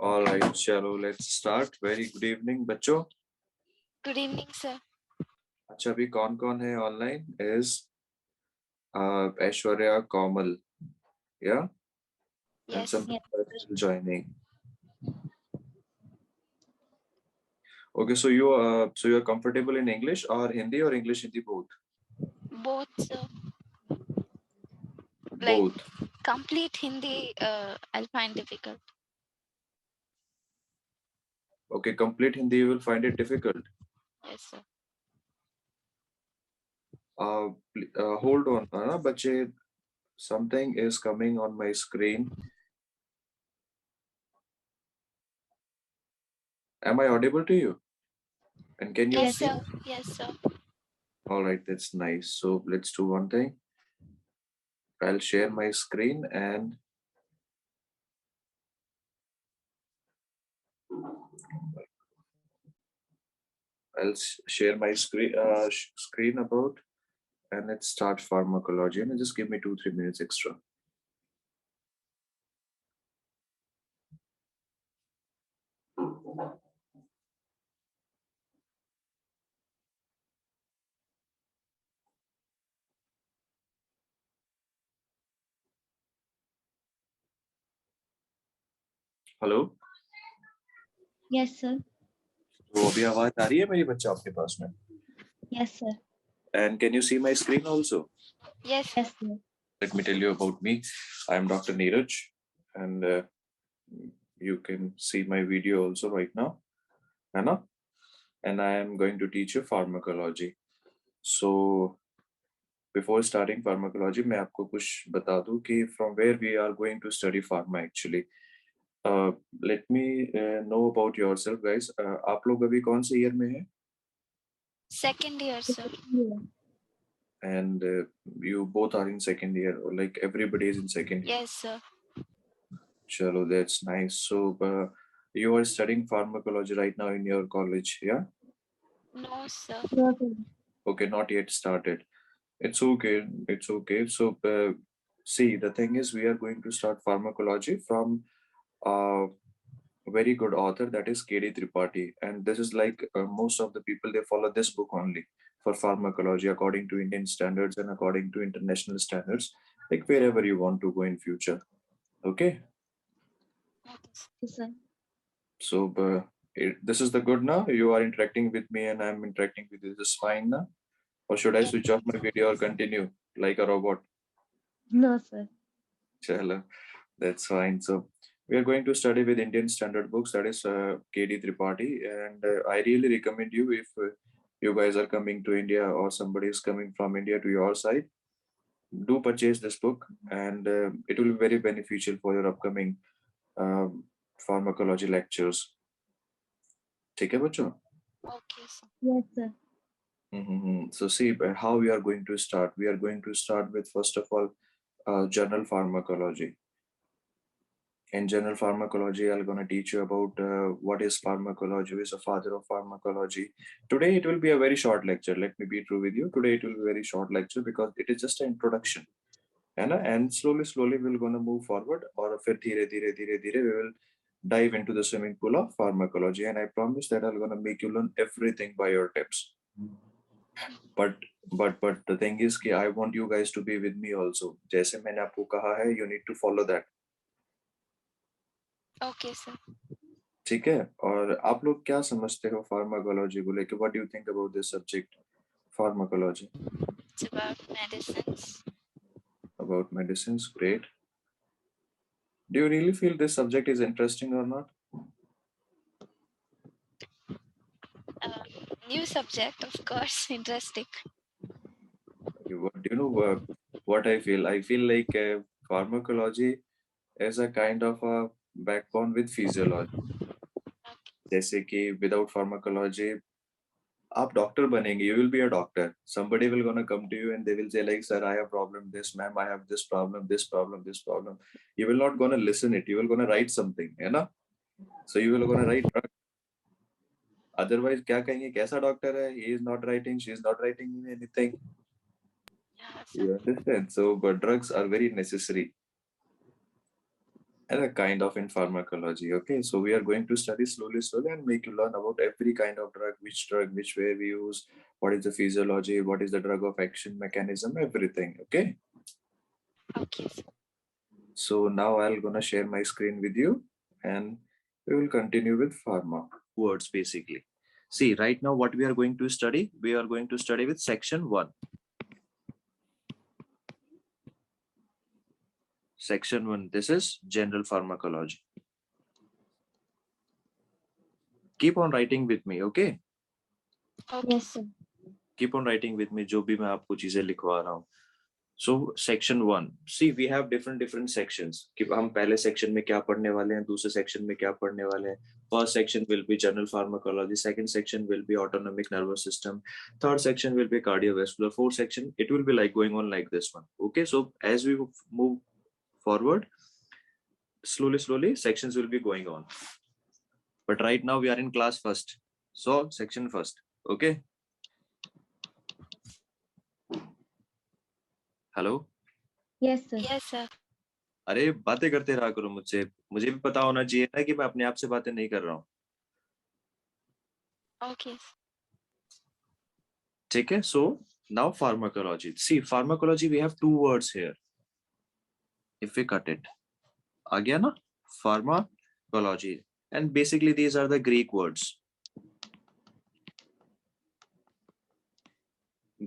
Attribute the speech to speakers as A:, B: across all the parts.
A: All right, chalo, let's start. Very good evening, बच्चों.
B: Good evening, sir.
A: अच्छा, अभी कौन है online? Is Aishwarya, Komal, yeah, and
B: Yes.
A: some people are still joining. Okay, so you are comfortable in English or Hindi or English Hindi both?
B: Both, sir.
A: Both.
B: Complete Hindi, I'll find difficult.
A: Okay, complete Hindi you will find it difficult.
B: Yes, sir.
A: Hold on, बच्चे. Something is coming on my screen. Am I audible to you? And can you
B: Yes,
A: see?
B: sir. Yes, sir.
A: All right, that's nice. So let's do one thing. I'll share my screen and I'll share my screen about, and let's start pharmacology. And just give me 2-3 minutes extra. Hello.
C: Yes, sir.
A: तो अभी आवाज आ रही है मेरी बच्चा आपके पास में?
C: Yes, sir.
A: And can you see my screen also?
B: Yes.
C: Yes, sir.
A: Let me tell you about me. I am Dr. Neeraj, and you can see my video also right now, Anna. And I am going to teach you pharmacology. So before starting pharmacology, मैं आपको कुछ बता दूं कि from where we are going to study pharma actually. Let me know about yourself, guys. आप लोग अभी कौन से ईयर में हैं?
B: Second year, sir.
C: Yeah.
A: And you both are in second year, or like everybody is in second year?
B: Yes, sir.
A: Chalo, that's nice. So you are studying pharmacology right now in your college, yeah?
B: No, sir.
C: No, sir.
A: Okay, not yet started. It's okay. It's okay. So see, the thing is, we are going to start pharmacology from a very good author, that is K.D. Tripathi, and this is like most of the people, they follow this book only for pharmacology according to Indian standards and according to international standards, like wherever you want to go in future. Okay,
C: Yes, sir.
A: so this is the good now. You are interacting with me and I'm interacting with you. This is fine now, or should I
B: Yes.
A: switch off my video or continue like a robot?
C: No, sir.
A: Chalo, that's fine. So we are going to study with Indian standard books, that is K.D. Tripathi, and I really recommend you, if you guys are coming to India or somebody is coming from India to your side, do purchase this book, and it will be very beneficial for your upcoming pharmacology lectures. ठीक है बच्चों?
B: Okay, sir.
C: Yes, sir.
A: So see how we are going to start. We are going to start with, first of all, general pharmacology. In general pharmacology, I'm going to teach you about what is pharmacology, who is the father of pharmacology. Today, it will be a very short lecture. Let me be true with you. Today, it will be a very short lecture because it is just an introduction. And slowly, we're going to move forward. Or फिर धीरे, we will dive into the swimming pool of pharmacology. And I promise that I'm going to make you learn everything by your tips. But the thing is कि I want you guys to be with me also. जैसे मैंने आपको कहा है, you need to follow that.
B: Okay, sir.
A: ठीक है. और आप लोग क्या समझते हो फार्माकोलॉजी को लेके? What do you think about this subject pharmacology?
B: It's about medicines.
A: About medicines, great. Do you really feel this subject is interesting or not?
B: New subject, of course. Interesting.
A: Do you know what I feel? I feel like pharmacology is a kind of a backbone with physiology. जैसे कि without pharmacology आप doctor बनेंगे, you will be a doctor. Somebody will gonna come to you and they will say like, sir, I have problem this, ma'am, I have this problem, this problem, this problem. You will not gonna listen it. You will gonna write something, है ना? So you will gonna write drug. Otherwise क्या कहेंगे? कैसा doctor है? He is not writing, she is not writing anything.
B: Yeah, sir.
A: You understand? So but drugs are very necessary. and a kind of in pharmacology. Okay, so we are going to study slowly and make you learn about every kind of drug, which way we use, what is the physiology, what is the drug of action mechanism, everything. Okay,
B: Okay, sir.
A: so now I'm gonna share my screen with you and we will continue with pharma words basically. See, right now what we are going to study, we are going to study with section 1. Section 1, this is general pharmacology. Keep on writing with me, okay?
B: Okay.
C: Yes, sir.
A: Keep on writing with me जो भी मैं आपको चीजें लिखवा रहा हूँ. So section 1, see we have different sections कि हम पहले section में क्या पढ़ने वाले हैं, दूसरे section में क्या पढ़ने वाले हैं. First section will be general pharmacology, second section will be autonomic nervous system, third section will be cardiovascular, fourth section it will be like going on like this one. Okay, so as we move forward, slowly sections will be going on. But right now we are in class first, so section first. Okay. Hello.
C: Yes, sir.
B: Yes, sir.
A: अरे बातें करते रहा करो मुझसे, मुझे भी पता होना चाहिए ना कि मैं अपने आप से बातें नहीं कर रहा हूँ.
B: Okay.
A: ठीक है. So now pharmacology. See, pharmacology we have two words here. If we cut it, आ गया ना? Pharmacology, and basically these are the Greek words.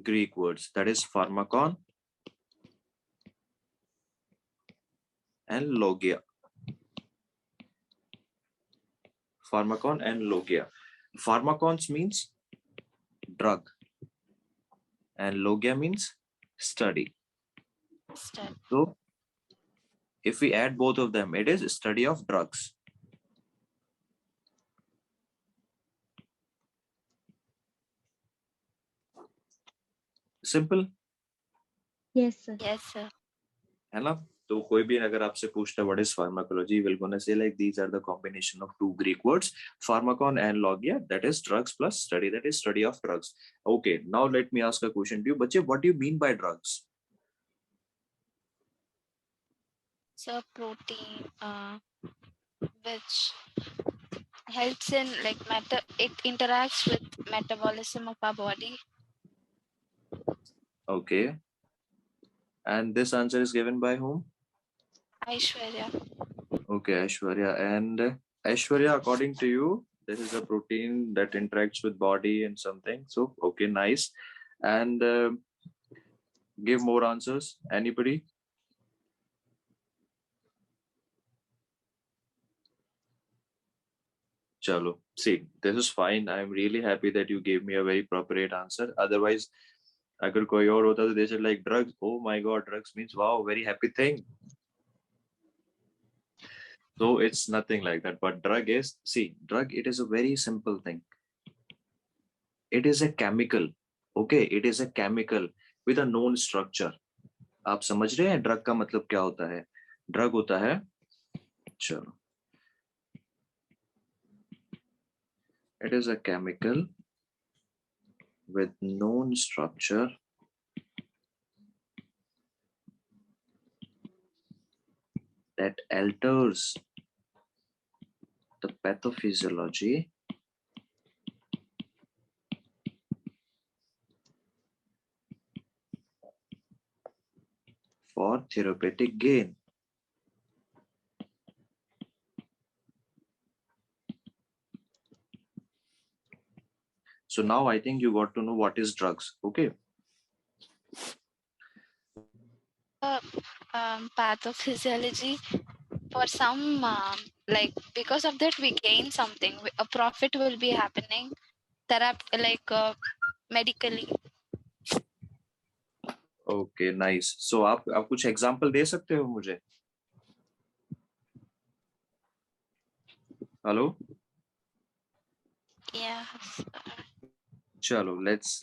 A: Greek words, that is pharmakon and logia. Pharmakon and logia. Pharmakons means drug and logia means study.
B: Start.
A: So if we add both of them, it is study of drugs. Simple.
C: Yes, sir.
B: Yes, sir.
A: है ना? तो कोई भी अगर आपसे पूछता what is pharmacology, we're gonna say like these are the combination of two Greek words, pharmakon and logia, that is drugs plus study, that is study of drugs. Okay, now let me ask a question to you, बच्चे, what do you mean by drugs?
B: So protein, which helps in like it interacts with metabolism of our body.
A: Okay, and this answer is given by whom?
B: Aishwarya.
A: Okay, Aishwarya. And Aishwarya, according to you, this is a protein that interacts with body and something. So okay, nice. And give more answers. Anybody? Chalo. See, this is fine. I'm really happy that you gave me a very appropriate answer. Otherwise, agar koi aur hota to they said like drugs. Oh my God, drugs means wow, very happy thing. So it's nothing like that. But drug is, see, drug, it is a very simple thing. It is a chemical. Okay, it is a chemical with a known structure. आप समझ रहे हैं drug का मतलब क्या होता है? Drug होता है, चलो, it is a chemical with known structure that alters the pathophysiology for therapeutic gain. So now I think you got to know what is drugs. Okay.
B: Pathophysiology. For some, like because of that, we gain something. A profit will be happening. Medically.
A: Okay, nice. So आप कुछ example दे सकते हो मुझे? Hello?
B: Yeah.
A: Chalo, let's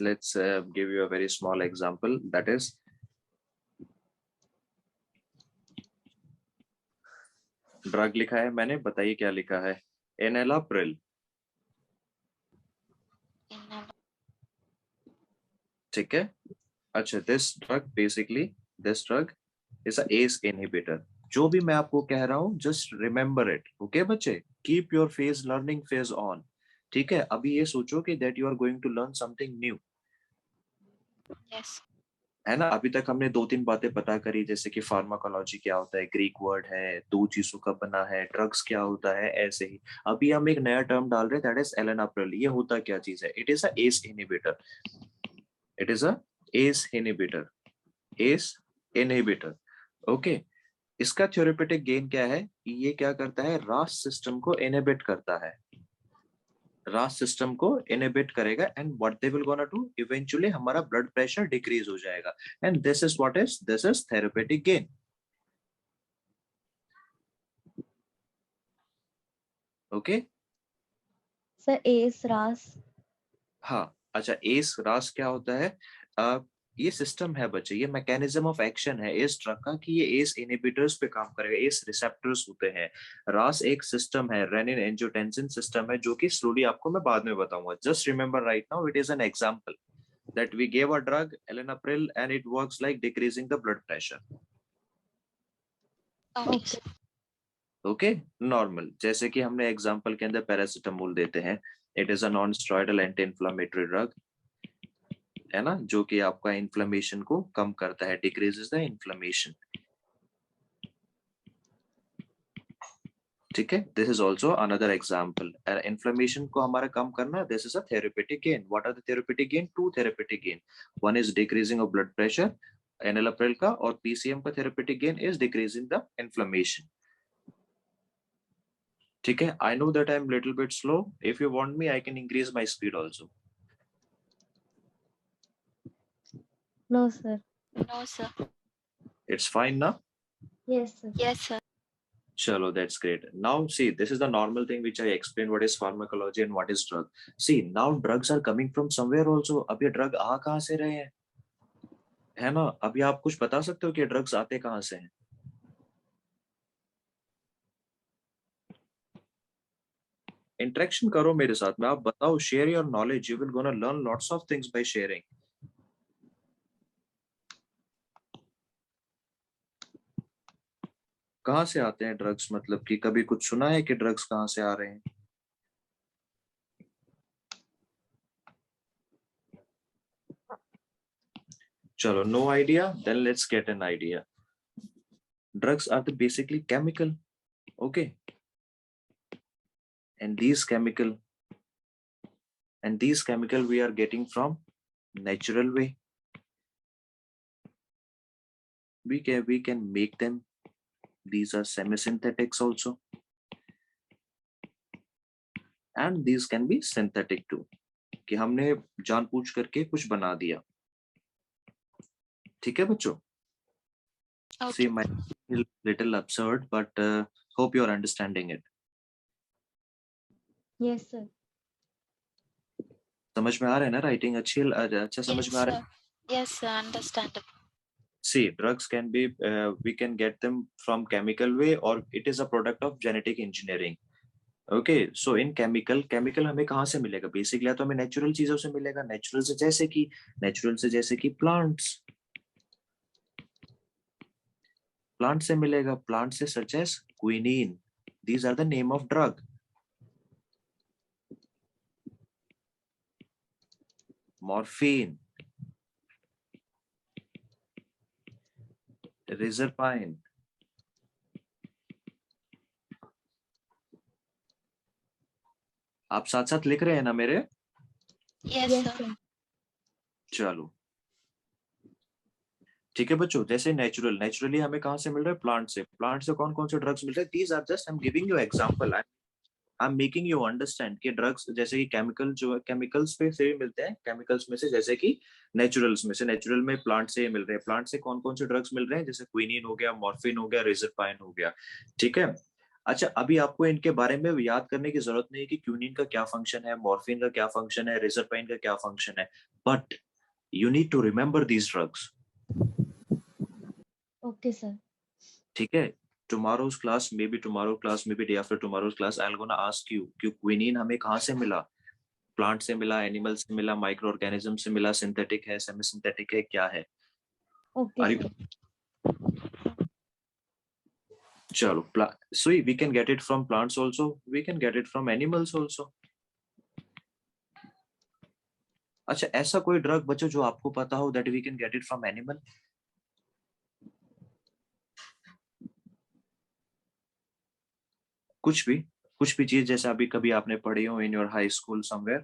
A: give you a very small example. That is, drug लिखा है मैंने, बताइए क्या लिखा है? एनालाप्रिल. ठीक है. अच्छा, this drug basically, this drug is a ACE inhibitor. जो भी मैं आपको कह रहा हूँ जस्ट रिमेम्बर इट, ओके बच्चे, keep your phase learning phase on. ठीक है, अभी ये सोचो कि that you are going to learn something new,
B: Yes.
A: है ना। अभी तक हमने 2-3 बातें पता करी, जैसे कि फार्माकोलॉजी क्या होता है, ग्रीक वर्ड है, 2 चीजों का बना है, ड्रग्स क्या होता है, ऐसे ही। अभी हम एक नया टर्म डाल रहे हैं, दैट इज एलेनाप्रिल। ये होता क्या चीज है? It is a ACE inhibitor, it is a ACE inhibitor, ACE inhibitor, okay. इसका थ्योरेपेटिक गेन क्या है? ये क्या करता है? रास सिस्टम को इनहिबिट करता है, रास सिस्टम को इनहिबिट करेगा, and what they will gonna do, eventually हमारा ब्लड प्रेशर डिक्रीज हो जाएगा, and this is what is, this is therapeutic gain. Okay,
C: sir S रास।
A: हाँ अच्छा, एस रास क्या होता है? ये सिस्टम है बच्चे, ये मैकेनिज्म ऑफ एक्शन है इस ड्रग का, कि ये एस इनहिबिटर्स पे काम करेगा, एस रिसेप्टर्स होते हैं। रास एक सिस्टम है, रेनिन एंजियोटेंसिन सिस्टम है, जो कि स्लोली आपको मैं बाद में बताऊंगा। Just remember right now it is an example that we gave a drug enalapril and it works like decreasing the blood pressure.
B: Okay.
C: Okay
A: okay, normal, जैसे कि हमने एग्जांपल के अंदर पैरासिटामोल देते हैं, it is a non steroidal anti inflammatory drug, है ना, जो कि आपका इन्फ्लेमेशन को कम करता है, डिक्रीजेस द इन्फ्लेमेशन। ठीक है, this is also another example. Inflammation को हमारा कम करना, this is a therapeutic gain. What are the therapeutic gain? 2 therapeutic gain, one is decreasing of blood pressure enalapril का, और पीसीएम का therapeutic gain is decreasing the inflammation. ठीक है, I know that I am little bit slow, if you want me I can increase my speed also.
C: No sir.
B: No, sir.
A: It's fine ना?
C: Yes sir.
B: Yes, sir.
A: Chalo, that's great. Now see, this is the normal thing which I explained, what is pharmacology and what is drug. See, now drugs are coming from somewhere also. अब ये drug आ कहाँ से रहे हैं, है ना? अभी आप कुछ बता सकते हो कि ड्रग्स आते कहाँ से हैं? इंटरेक्शन करो मेरे साथ में, आप बताओ, share your knowledge, you will gonna learn lots of things by sharing. कहाँ से आते हैं ड्रग्स? मतलब कि कभी कुछ सुना है कि ड्रग्स कहाँ से आ रहे हैं? चलो, no idea, then let's get an idea. Drugs are the basically chemical, okay, and these chemical we are getting from natural way. We can make them, these are semi-synthetics also, and these can be synthetic too, कि हमने जानबूझ करके कुछ बना दिया। ठीक है बच्चों?
B: Okay.
A: See, my little absurd, but hope you are understanding it.
C: Yes sir.
A: समझ में आ रहा है ना? राइटिंग अच्छी, अच्छा समझ
B: Yes,
A: में आ रहा है?
B: sir. Yes, sir. Understandable.
A: See, drugs can be, we can get them from chemical way, or it is a product of genetic engineering. Okay, so in chemical हमें कहाँ से मिलेगा? बेसिकली तो हमें नेचुरल चीजों से मिलेगा, नेचुरल से जैसे कि प्लांट से मिलेगा, प्लांट से such as quinine, these are the name of drug. Morphine, reserpine, आप साथ साथ लिख रहे हैं ना मेरे?
B: Yes,
C: yes
B: sir.
C: सर।
A: चलो ठीक है बच्चों, जैसे नेचुरली हमें कहाँ से मिल रहा है? प्लांट से कौन कौन से ड्रग्स मिल रहे हैं? These are just, I am giving you example, I am making you understand कि ड्रग्स जैसे कि केमिकल जो है, केमिकल्स पे से भी मिलते हैं, केमिकल्स में से, जैसे कि नेचुरल्स में से, नेचुरल में प्लांट से मिल रहे हैं। प्लांट से कौन कौन से ड्रग्स मिल रहे हैं? जैसे क्विनीन हो गया, मॉर्फिन हो गया, रिजरपाइन हो गया। ठीक है, अच्छा अभी आपको इनके बारे में याद करने की जरूरत नहीं है कि क्विनीन का क्या फंक्शन है, मॉर्फिन का क्या फंक्शन है, रिजरपाइन का क्या फंक्शन है, but you need to remember these drugs.
C: Okay sir.
A: ठीक है, tomorrow's class, maybe day after tomorrow's class, I'll gonna ask you कि क्विनीन हमें कहाँ से मिला? प्लांट से मिला, एनिमल से मिला, माइक्रो ऑर्गेनिज्म से मिला, सिंथेटिक है, सेमी सिंथेटिक है, क्या है?
C: Okay
A: Are
C: sir.
A: you चलो, so we can get it from plants also, we can get it from animals also. अच्छा, ऐसा कोई ड्रग बच्चों जो आपको पता हो that we can get it from animal? कुछ भी चीज जैसे अभी कभी आपने पढ़ी हो in your high school somewhere.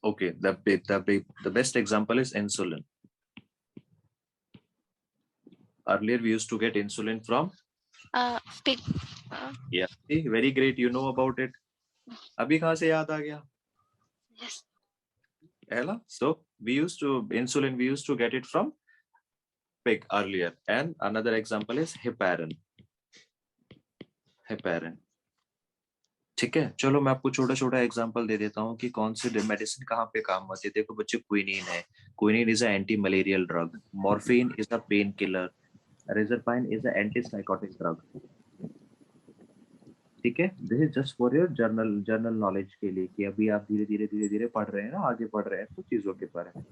A: Okay, the best example is insulin. Earlier we used to get insulin from
B: Pig.
A: yeah, very great, you know about it. अभी कहाँ से याद आ गया?
B: Yes.
A: Ella? So we used to get it from pig earlier. And another example is heparin. ठीक है, चलो मैं आपको छोटा छोटा एग्जांपल दे देता हूँ कि कौन सी मेडिसिन कहाँ पे काम आती है. देखो बच्चे, क्विनीन है. Quinine is a anti malarial drug. Morphine is a pain killer. Reserpine is a anti psychotic drug. ठीक है, this is just for your general knowledge के लिए कि अभी आप धीरे धीरे पढ़ रहे हैं ना, आगे पढ़ रहे हैं तो चीजों के बारे में.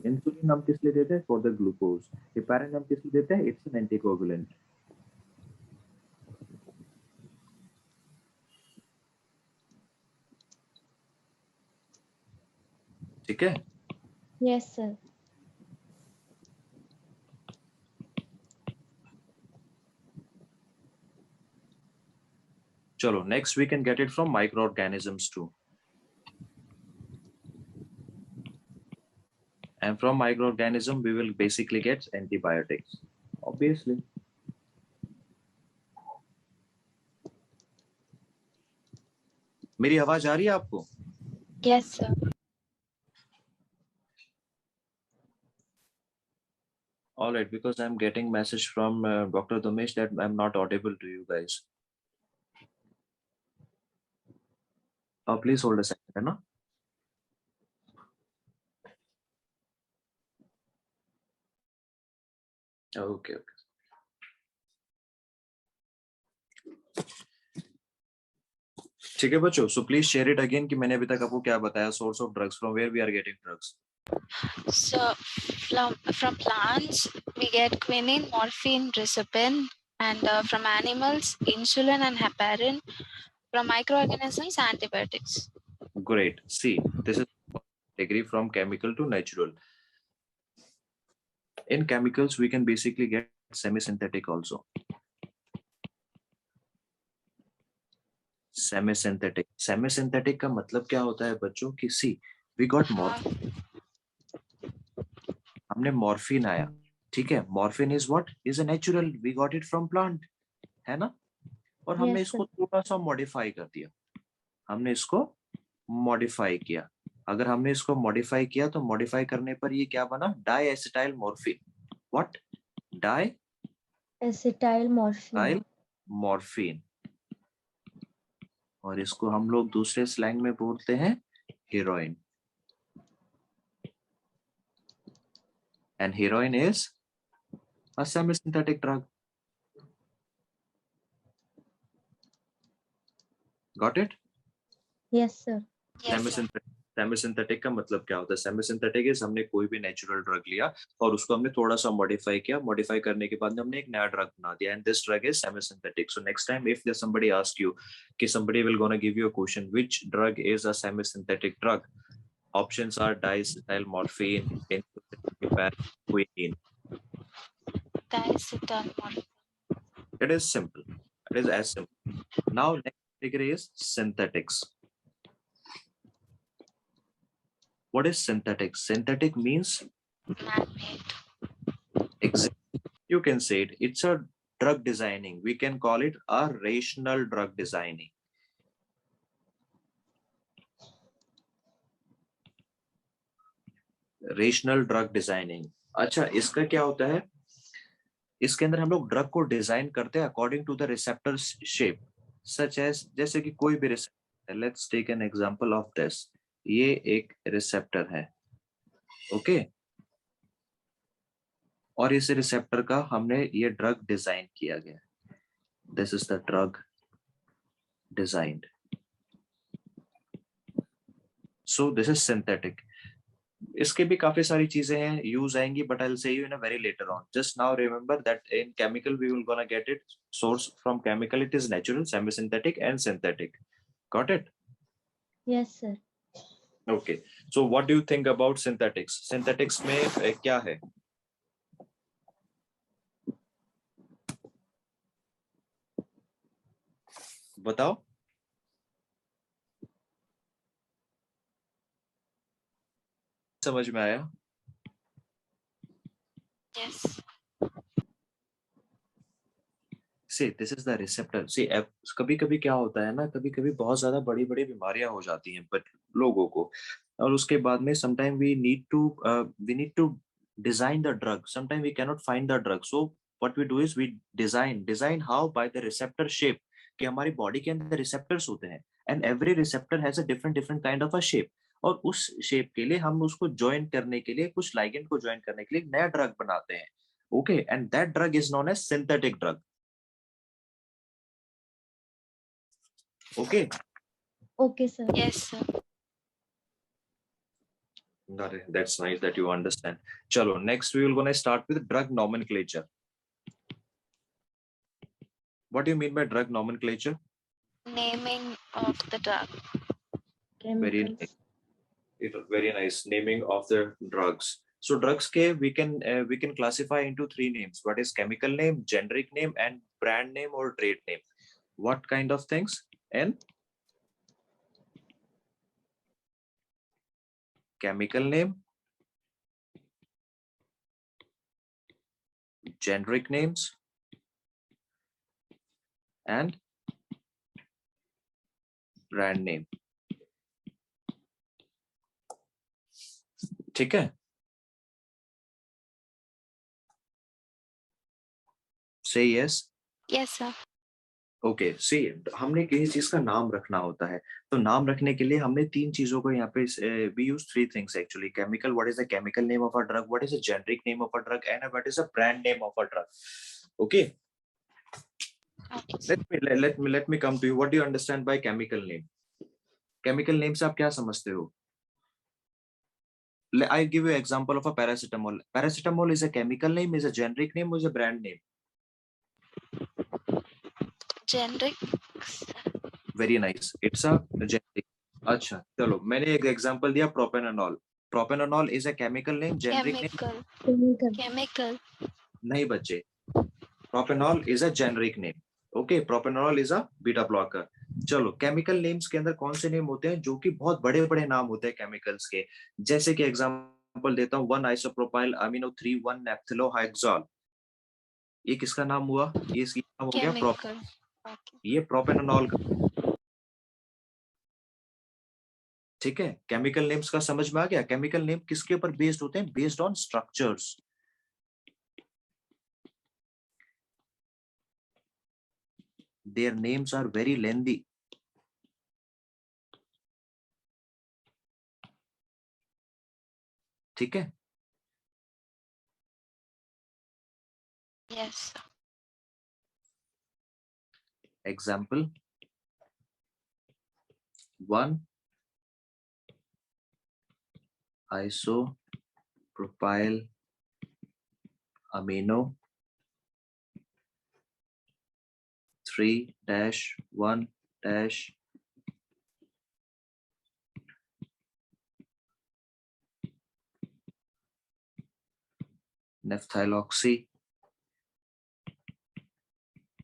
A: इंसुलिन हम किस लिए देते हैं? For the glucose. हेपारिन हम किस लिए देते हैं? It's an anticoagulant. ठीक है.
C: Yes, sir.
A: चलो, next we can get it from microorganisms too. And from microorganism we will basically get antibiotics, obviously. मेरी आवाज आ रही है आपको?
B: Yes, sir.
A: All right, because I'm getting message from Dr. Domesh that I'm not audible to you guys. Please hold a second, है ना? Okay. ठीक है बच्चों, so please share it again कि मैंने अभी तक आपको क्या बताया. Source of drugs, from where we are getting drugs.
B: So from plants we get quinine, morphine, risperidone, and from animals insulin and heparin. From microorganisms, antibiotics.
A: Great. See, this is degree from chemical to natural. In chemicals we can basically get semi-synthetic also. Semi-synthetic का मतलब क्या होता है बच्चों? कि see, we got morphine. हमने morphine आया, ठीक है. Morphine is what? Is a natural. We got it from plant, है ना? और हमने
C: Yes,
A: इसको
C: sir.
A: थोड़ा सा मॉडिफाई कर दिया. हमने इसको मॉडिफाई किया. अगर हमने इसको मॉडिफाई किया तो मॉडिफाई करने पर ये क्या बना? डाइएसिटाइल morphine. What?
C: Acetyl morphine.
A: Morphine. और इसको हम लोग दूसरे स्लैंग में बोलते हैं heroin. And heroin is a semi-synthetic drug. Got it?
C: Yes, sir.
B: Yes, sir.
A: Semi-synthetic का मतलब क्या होता है? सेमी-सिंथेटिक इज हमने कोई भी नेचुरल ड्रग लिया और उसको हमने थोड़ा सा मॉडिफाई किया. मॉडिफाई करने के बाद हमने एक नया ड्रग बना दिया. And this drug is semisynthetic. So next time if there somebody ask you कि somebody will gonna give you a question, which drug is a semi-synthetic drug? Options are diacetyl morphine, quinine.
B: Diacetyl morphine.
A: It is simple. It is as simple. Now next category is synthetics. What is synthetic? Synthetic means
B: Man-made.
A: exactly. You can say it. It's a drug designing. We can call it a rational drug designing. Rational drug designing. अच्छा, इसका क्या होता है? इसके अंदर हम लोग drug को डिजाइन करते हैं according to the receptor shape, such as जैसे कि कोई भी receptor. Let's take an example of this. ये एक रिसेप्टर है, ओके. और इस रिसेप्टर का हमने ये ड्रग डिजाइन किया गया. This is the drug designed. So this is synthetic. इसके भी काफी सारी चीजें हैं, यूज आएंगी, but I will say you in a very later on. Just now remember that in chemical we will gonna get it. Source from chemical it is natural, semisynthetic and synthetic. Got it?
C: Yes, sir.
A: Okay. So what do you think about synthetics? Synthetics में क्या है? बताओ. समझ में आया?
B: Yes.
A: See, this is the receptor. See, कभी कभी क्या होता है ना, कभी कभी बहुत ज्यादा बड़ी बड़ी बीमारियां हो जाती हैं बट लोगों को, और उसके बाद में sometime we need to design the drug. Sometime we can not find the drug, so what we do is we design how by the receptor shape. कि हमारी बॉडी के अंदर रिसेप्टर्स होते हैं and every receptor has a different different kind of a shape. और उस shape के लिए हम उसको ज्वाइन करने के लिए, कुछ लाइगेंड को ज्वाइन करने के लिए नया ड्रग बनाते हैं. Okay, and that drug is known as synthetic drug. Okay.
C: Okay, sir.
B: Yes, sir.
A: Got it. That's nice that you understand. Chalo, next we will gonna start with drug nomenclature. What do you mean by drug nomenclature?
B: Naming of the drug.
A: Very
C: Chemicals.
A: nice. Very nice naming of the drugs. So drugs ke we can classify into three names. What is chemical name, generic name, and brand name or trade name? What kind of things? And chemical name, generic names, and brand name. ठीक है? Say yes.
B: Yes, sir.
A: Okay. See, हमने किसी चीज का नाम रखना होता है, तो नाम रखने के लिए हमने तीन चीजों को यहाँ पे we use three things actually. Chemical, what is the chemical name of a drug, what is the generic name of a drug, and what is the brand name of a drug. Okay.
B: Okay, sir.
A: let me come to you. What do you understand by chemical name? Chemical name से आप क्या समझते हो? I give you example of a paracetamol. Paracetamol is a chemical name, is a generic name, or is a brand name?
B: Generic. Sir.
A: Very nice. It's a generic. अच्छा, चलो, मैंने एक example दिया propanol. Propanol is a chemical name, generic name.
B: Chemical.
C: Chemical.
B: Chemical.
A: नहीं बच्चे, propanol is a generic name. Okay, propanol is a beta blocker. चलो, chemical names के अंदर कौन से नेम होते हैं जो कि बहुत बड़े बड़े नाम होते हैं केमिकल्स के. जैसे कि एग्जांपल देता हूँ, 1 आइसोप्रोपाइल अमीनो 3 1 नेप्थिलोहाइक्सॉल. ये किसका नाम हुआ? ये इसका नाम हो गया
B: Chemical. Okay.
A: ये प्रोपेनॉल का. ठीक है, केमिकल नेम्स का समझ में आ गया. केमिकल नेम किसके ऊपर बेस्ड होते हैं? Based on structures. Their names are very lengthy. ठीक है.
B: Yes, sir.
A: Example 1 isopropyl amino 3-1- nephthyloxy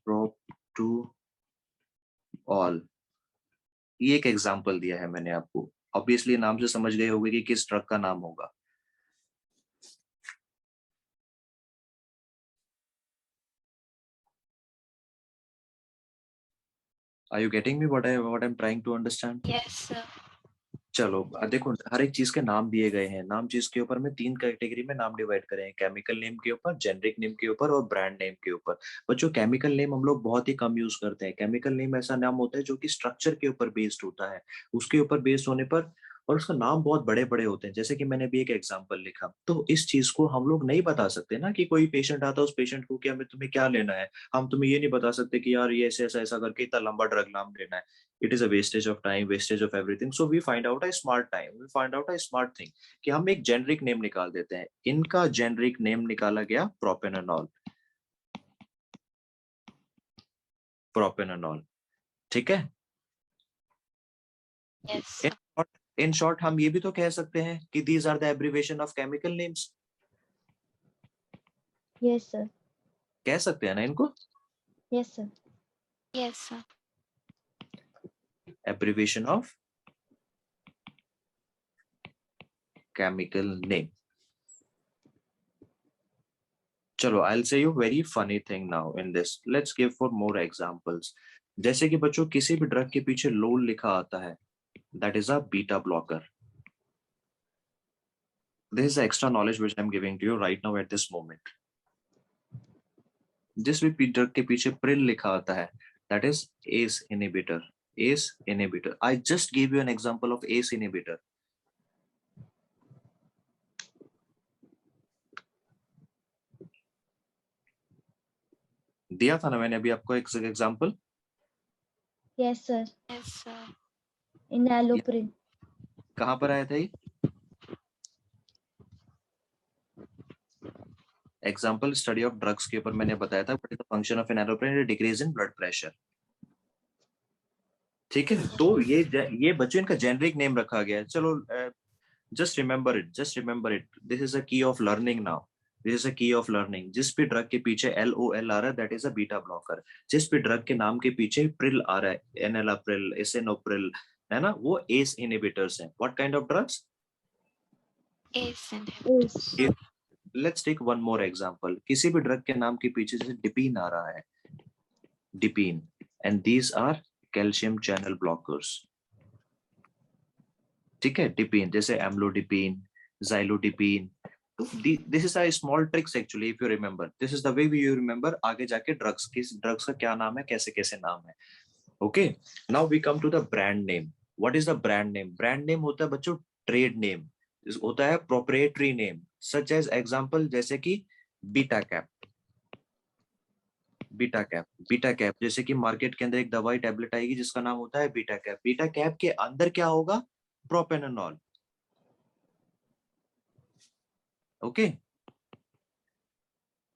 A: prop 2 all. ये एक एग्जांपल दिया है मैंने आपको. ऑब्वियसली नाम से समझ गए होंगे कि किस ड्रग का नाम होगा. Are you getting me what I'm trying to understand?
B: Yes, sir.
A: चलो, देखो, हर एक चीज के नाम दिए गए हैं. नाम चीज के ऊपर में तीन कैटेगरी में नाम डिवाइड करे हैं. केमिकल नेम के ऊपर, जेनरिक नेम के ऊपर और ब्रांड नेम के ऊपर. बच्चों, केमिकल नेम हम लोग बहुत ही कम यूज करते हैं. केमिकल नेम ऐसा नाम होता है जो कि स्ट्रक्चर के ऊपर बेस्ड होता है. उसके ऊपर बेस्ड होने पर और उसका नाम बहुत बड़े बड़े होते हैं, जैसे कि मैंने भी एक एग्जांपल लिखा। तो इस चीज को हम लोग नहीं बता सकते ना कि कोई पेशेंट आता है, उस पेशेंट को कि हमें तुम्हें क्या लेना है, हम तुम्हें ये नहीं बता सकते कि यार ये ऐसा ऐसा ऐसा करके इतना लंबा ड्रग नाम लेना है। It is a wastage of time, wastage of everything. So we find out a smart time, we find out a smart thing कि हम एक जेनरिक नेम निकाल देते हैं। इनका जेनरिक नेम निकाला गया प्रोपेनोनॉल, प्रोपेनोनॉल। ठीक है।
B: Yes.
A: इन शॉर्ट हम ये भी तो कह सकते हैं कि these are the abbreviation of chemical names.
C: Yes, sir.
A: कह सकते हैं ना इनको,
C: Yes, sir.
B: Yes, sir.
A: Abbreviation of chemical name. चलो, I will say you very funny thing now in this, let's give four more examples. जैसे कि बच्चों किसी भी ड्रग के पीछे लोल लिखा आता है, that is a beta blocker. This is extra knowledge which I'm giving to you right now at this moment. जिस भी ड्रग के पीछे प्रिल लिखा आता है, that is ACE inhibitor. ACE inhibitor. I just gave you an example of ACE inhibitor. दिया था ना मैंने अभी आपको एक example.
C: Yes, sir.
B: Yes, sir.
C: Enalapril.
A: कहाँ पर आया था ये एग्जाम्पल? स्टडी ऑफ ड्रग्स के ऊपर मैंने बताया था, what is the function of enalapril, decrease in blood pressure. ठीक है, तो ये बच्चों इनका जेनरिक नेम रखा गया है। चलो, just remember it, just remember it. This is a key of learning now. This is a key of learning. जिस भी ड्रग के पीछे LOL आ रहा है, that is a beta blocker. जिस भी ड्रग के नाम के पीछे प्रिल आ रहा है, एनालाप्रिल, एसेनोप्रिल, है ना, वो ACE inhibitors हैं। What kind of drugs?
B: ACE inhibitors.
C: Yes.
A: Let's take one more example. किसी भी ड्रग के नाम के पीछे जैसे डिपीन आ रहा है, डिपीन, and these are calcium channel blockers. ठीक है, डिपीन जैसे एम्लोडिपीन, ज़ाइलोडिपीन। तो this is a small tricks actually, if you remember, this is the way you remember आगे जाके ड्रग्स, किस ड्रग्स का क्या नाम है, कैसे कैसे नाम है। Okay, now we come to the brand name. What is the brand name? Brand name होता है बच्चों ट्रेड नेम, होता है proprietary name, such as example जैसे कि beta cap. Beta cap, beta cap जैसे कि मार्केट के अंदर एक दवाई टैबलेट आएगी जिसका नाम होता है बीटा कैप। बीटा कैप के अंदर क्या होगा? प्रोपेनोनॉल। ओके,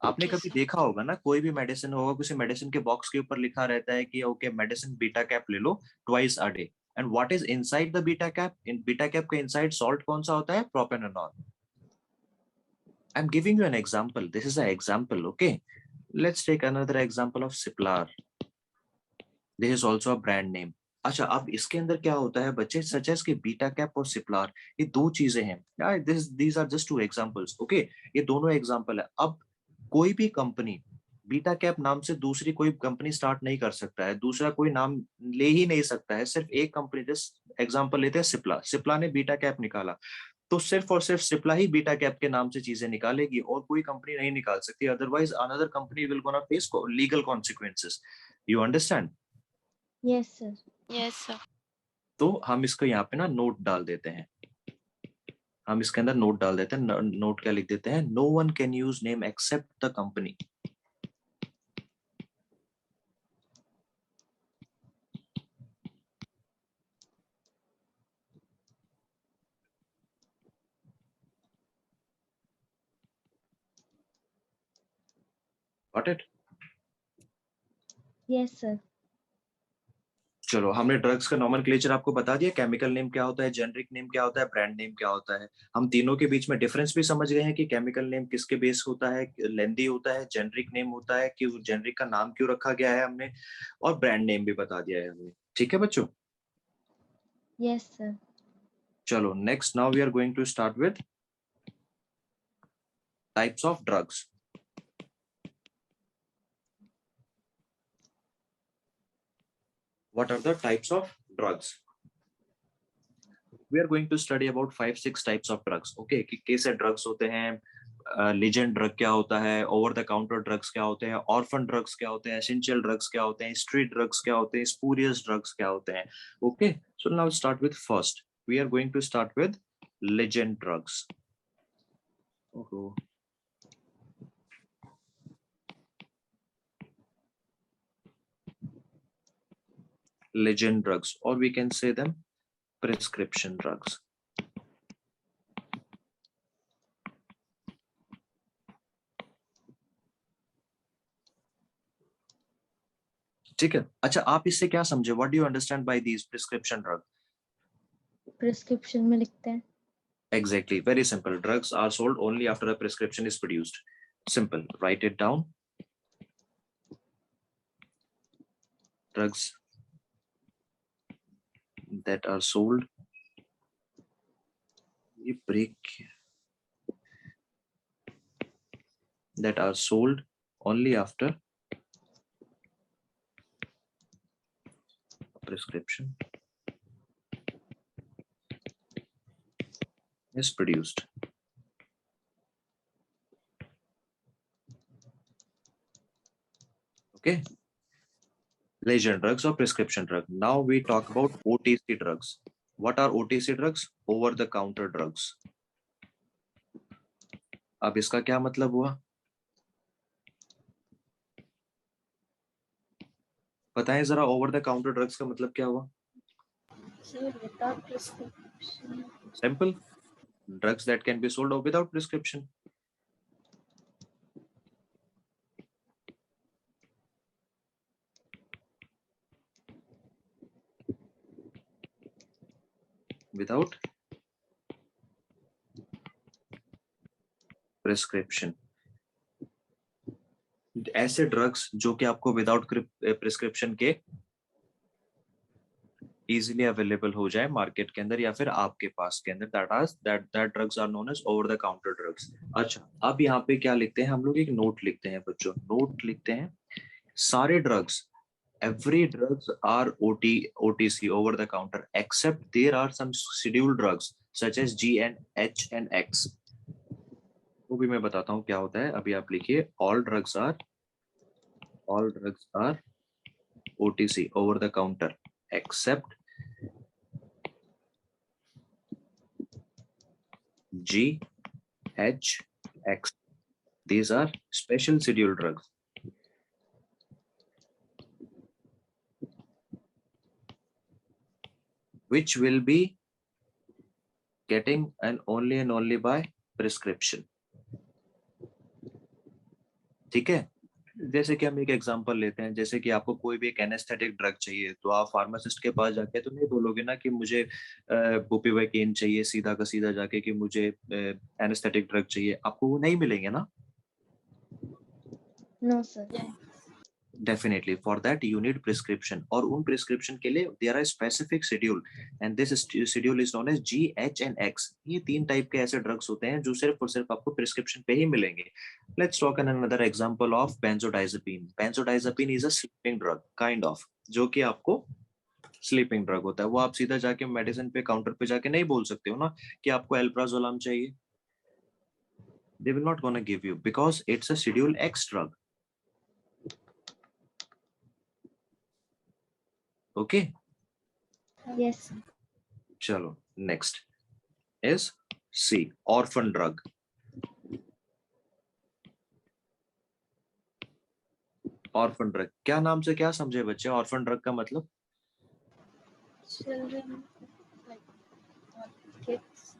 A: आपने
B: Okay,
A: कभी
B: sir.
A: देखा होगा ना, कोई भी मेडिसिन होगा, किसी मेडिसिन के बॉक्स के ऊपर लिखा रहता है कि ओके मेडिसिन बीटा कैप ले लो twice a day. And what is inside the Betacap? In Betacap के इनसाइड सॉल्ट कौन सा होता है? Propranolol. I am giving you an example, this is a example. Okay, let's take another example of Ciplar. This is also a brand name. अच्छा, अब इसके अंदर क्या होता है बच्चे, सच एज कि बीटा कैप और सिप्लार, ये दो चीजें हैं। These are just to examples. Okay, ये दोनों एग्जांपल है। अब कोई भी कंपनी बीटा कैप नाम से दूसरी कोई कंपनी स्टार्ट नहीं कर सकता है, दूसरा कोई नाम ले ही नहीं सकता है। सिर्फ एक कंपनी, जस्ट एग्जांपल लेते हैं सिप्ला। सिप्ला ने बीटा कैप निकाला, तो सिर्फ और सिर्फ सिप्ला ही बीटा कैप के नाम से चीजें निकालेगी और कोई कंपनी नहीं निकाल सकती। Otherwise another company will gonna face legal consequences. You understand?
C: Yes, sir.
B: Yes, sir.
A: तो हम इसको यहाँ पे ना नोट डाल देते हैं, हम इसके अंदर नोट डाल देते हैं। नोट क्या लिख देते हैं? No one can use name except the company. Got it?
C: Yes, sir.
A: चलो, हमने ड्रग्स का नॉमेनक्लेचर आपको बता दिया, केमिकल नेम क्या होता है, जेनरिक नेम क्या होता है, ब्रांड नेम क्या होता है। हम तीनों के बीच में डिफरेंस भी समझ गए हैं कि केमिकल नेम किसके बेस होता है, लेंदी होता है, जेनरिक नेम होता है कि जेनरिक का नाम क्यों रखा गया है हमने, और ब्रांड नेम भी बता दिया है हमने। ठीक है बच्चों?
C: Yes, sir.
A: चलो, next now we are going to start with types of drugs. What are the types of drugs? We are going to study about 5-6 types of drugs. Okay, कि कैसे ड्रग्स होते हैं, लीजेंड ड्रग क्या होता है, over the counter drugs क्या होते हैं, ऑर्फन ड्रग्स क्या होते हैं, एसेंशियल ड्रग्स क्या होते हैं, स्ट्रीट ड्रग्स क्या होते हैं, स्पूरियस ड्रग्स क्या होते हैं। Okay, so now start with first we are going to start with legend drugs. Oh. Legend drugs, or we can say them prescription drugs. ठीक है, अच्छा आप इससे क्या समझे? What do you understand by these prescription drug?
C: Prescription में लिखते हैं.
A: Exactly, very simple. Drugs are sold only after a prescription is produced. Simple, write it down. Drugs that are sold. You break. That are sold only after prescription is produced. Okay. Legend drugs or prescription drug. Now we talk about OTC drugs. What are OTC drugs? Over the counter drugs. अब इसका क्या मतलब हुआ? बताएं जरा, over the counter drugs का मतलब क्या हुआ?
B: Sir, without prescription.
A: Simple. Drugs that can be sold without prescription. Without prescription. ऐसे ड्रग्स जो कि आपको विदाउट प्रिस्क्रिप्शन के इजीली अवेलेबल हो जाए मार्केट के अंदर या फिर आपके पास के अंदर, that drugs are known as over the counter drugs. अच्छा, अब यहाँ पे क्या लिखते हैं हम लोग? एक नोट लिखते हैं बच्चों, नोट लिखते हैं. सारे drugs, every drugs are OTC, over the counter, except there are some scheduled drugs such as G and H and X. वो भी मैं बताता हूँ क्या होता है. अभी आप लिखिए, all drugs are OTC, over the counter, except G, H, X. These are special scheduled drugs. Which will be getting and only by prescription. ठीक है, जैसे कि हम एक एग्जांपल लेते हैं, जैसे कि आपको कोई भी एक एनेस्थेटिक ड्रग चाहिए तो आप फार्मासिस्ट के पास जाके तो नहीं बोलोगे ना कि मुझे बुपिवाकेन चाहिए सीधा का सीधा जाके कि मुझे एनेस्थेटिक ड्रग चाहिए. आपको वो नहीं मिलेंगे ना.
C: No sir.
A: Definitely, for that you need prescription, और उन prescription के लिए there are specific schedule, and this schedule is known as G, H and X. ये तीन टाइप के ऐसे ड्रग्स होते हैं जो सिर्फ और सिर्फ आपको प्रिस्क्रिप्शन पे ही मिलेंगे. Let's talk on another example of benzodiazepine. Benzodiazepine is a sleeping drug kind of, जो कि आपको स्लीपिंग ड्रग होता है. वो आप सीधा जाके मेडिसिन पे काउंटर पे जाके नहीं बोल सकते हो ना कि आपको एल्प्राजोलम चाहिए. They will not gonna give you because it's a schedule X drug. Okay.
C: Yes.
A: चलो, next is C, orphan drug. Orphan drug, क्या नाम से क्या समझे बच्चे? Orphan drug का मतलब?
B: Children, like kids.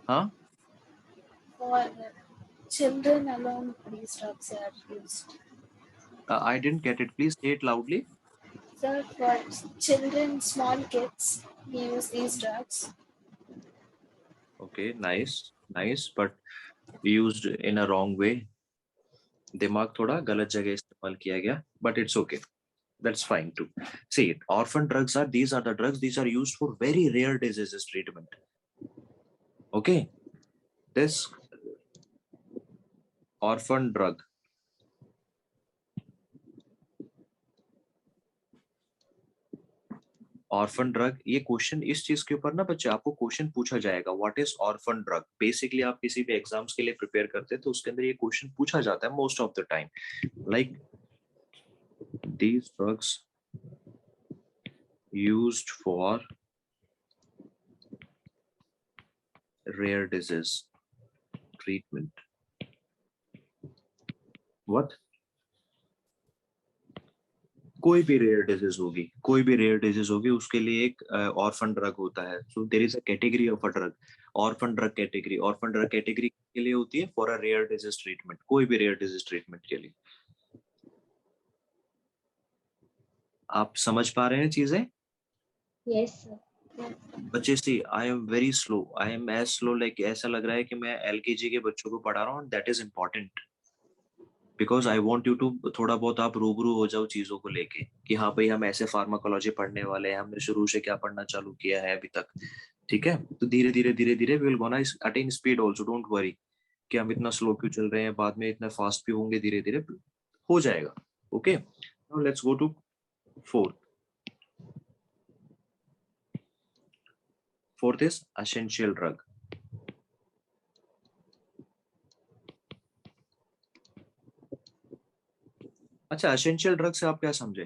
A: हाँ,
B: For children alone, these drugs are used.
A: I didn't get it. Please say it loudly.
B: Sir, for children, small kids, we use these drugs.
A: Okay, nice, but used in a wrong way. दिमाग थोड़ा गलत जगह इस्तेमाल किया गया, but it's okay. That's fine too. See, orphan drugs are, these are the drugs, these are used for very rare diseases treatment. Okay, this orphan drug orphan drug, ये question इस चीज के ऊपर ना बच्चे आपको क्वेश्चन पूछा जाएगा, what is orphan drug. Basically आप किसी भी एग्जाम्स के लिए प्रिपेयर करते हैं तो उसके अंदर ये क्वेश्चन पूछा जाता है most of the time, like these drugs used for rare disease treatment. What? कोई भी रेयर डिजीज होगी उसके लिए एक ऑर्फन ड्रग होता है. So there is a category of a drug, orphan drug category के लिए होती है for a rare disease treatment, कोई भी रेयर डिजीज ट्रीटमेंट के लिए. आप समझ पा रहे हैं चीजें
C: Yes, sir.
A: बच्चे? See I am very slow, I am as slow like ऐसा लग रहा है कि मैं एलकेजी के बच्चों को पढ़ा रहा हूँ. That is important because I want you to थोड़ा बहुत आप रूबरू हो जाओ चीजों को लेके कि हाँ भाई हम ऐसे फार्माकोलॉजी पढ़ने वाले हैं, हमने शुरू से क्या पढ़ना चालू किया है अभी तक. ठीक है, तो धीरे धीरे will gonna attain speed also. Don't worry कि हम इतना स्लो क्यों चल रहे हैं, बाद में इतना फास्ट भी होंगे, धीरे धीरे हो जाएगा. Okay, now let's go to fourth is essential drug. अच्छा, एसेंशियल ड्रग से आप क्या समझे?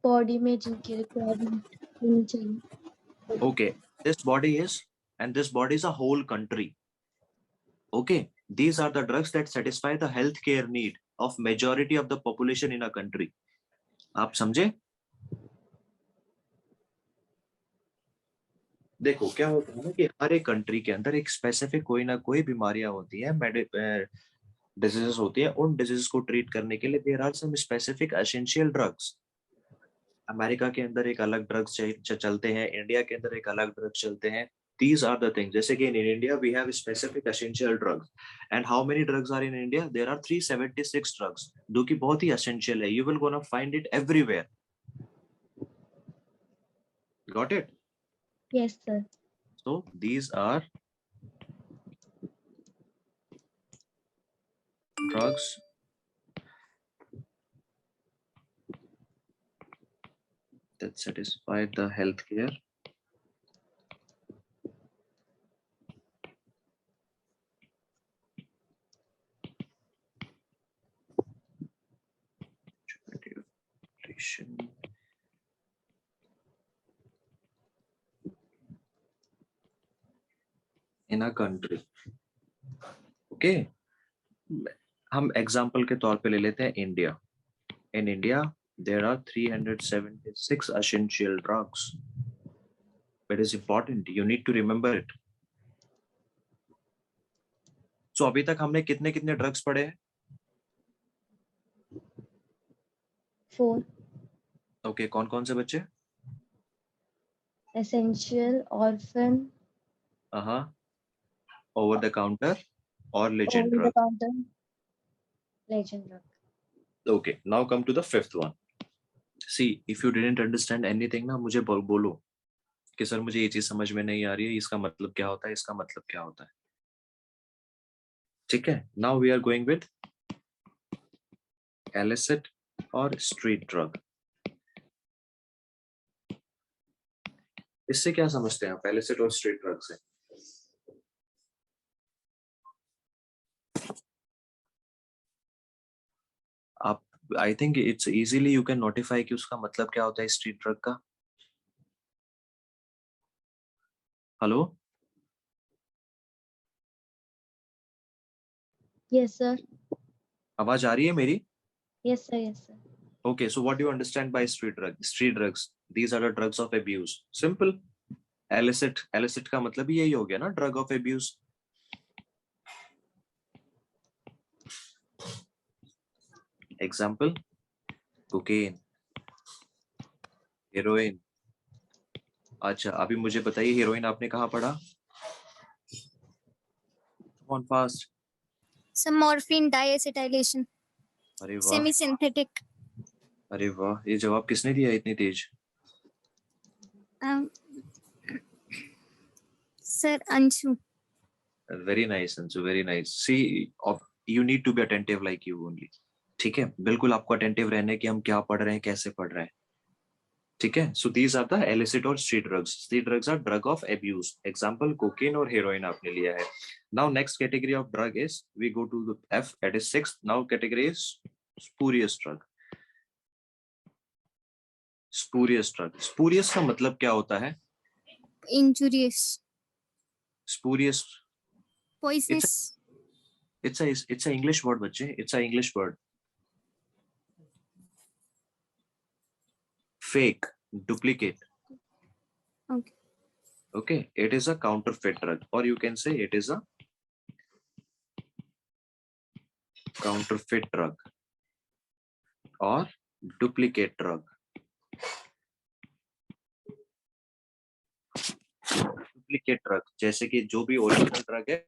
C: बॉडी में जिनकी रिक्वायरमेंट होनी चाहिए.
A: Okay, this body is, and this body is a whole country. Okay, these are the drugs that satisfy the healthcare need of majority of the population in a country. आप समझे? देखो क्या होता है ना कि हर एक कंट्री के अंदर एक स्पेसिफिक कोई ना कोई बीमारियां होती है, डिजीजेस होती है. उन डिजीज को ट्रीट करने के लिए there are some specific essential drugs. America के अंदर एक अलग ड्रग्स चलते हैं, इंडिया के अंदर एक अलग ड्रग चलते हैं. These are the things. जैसे कि in India we have specific essential drugs. And how many drugs are in India? There are 376 drugs, जो कि बहुत ही essential है. You will gonna find it everywhere. Got it?
C: Yes, sir.
A: So these are drugs that satisfy the healthcare nutrition in a country. Okay, हम example के तौर पे ले लेते हैं India. In India, there are 376 essential drugs. It is important. You need to remember it. So अभी तक हमने कितने कितने ड्रग्स पढ़े हैं?
C: 4.
A: ओके, कौन कौन से बच्चे?
C: Essential, orphan,
A: over the counter और legend
C: over the
A: drug.
C: counter, legend drug.
A: Okay, now come to the fifth one. See, if you didn't understand anything ना, मुझे बोलो कि सर मुझे ये चीज समझ में नहीं आ रही है, इसका मतलब क्या होता है, इसका मतलब क्या होता है. ठीक है, now we are going with illicit और street drug. इससे क्या समझते हैं आप, illicit और street drug से? आप I think it's easily you can notify कि उसका मतलब क्या होता है स्ट्रीट ड्रग का. Hello,
C: Yes, sir.
A: आवाज आ रही है मेरी?
C: Yes, sir. Yes, sir.
A: Okay, so what do you understand by street drug? Street drugs, these are the drugs of abuse. Simple. Illicit का मतलब यही हो गया ना, drug of abuse. Example, cocaine, heroin. अच्छा, अभी मुझे बताइए हेरोइन आपने कहाँ पढ़ा? Come on fast.
D: Some morphine diacetylation.
A: अरे वाह,
D: Semi-synthetic.
A: अरे वाह, ये जवाब किसने दिया इतनी तेज?
D: Sir Anshu.
A: Very nice, Ansu, very nice. See, you need to be attentive like you only. ठीक है, बिल्कुल आपको अटेंटिव रहना है कि हम क्या पढ़ रहे हैं, कैसे पढ़ रहे हैं. ठीक है, so these are the illicit और street drugs. Street drugs are drug of abuse. Example cocaine और हेरोइन आपने लिया है. Now next category of drug is, we go to the F, that is sixth. Now category is spurious drug. spurious drug, spurious का मतलब क्या होता है?
D: Injurious.
A: Spurious.
D: Poisonous.
A: It's a English word, बच्चे. It's a English word. Fake, duplicate.
D: Okay.
A: Okay, it is a counterfeit drug, or you can say it is a counterfeit drug or duplicate drug. Duplicate drug, जैसे कि जो भी original drug है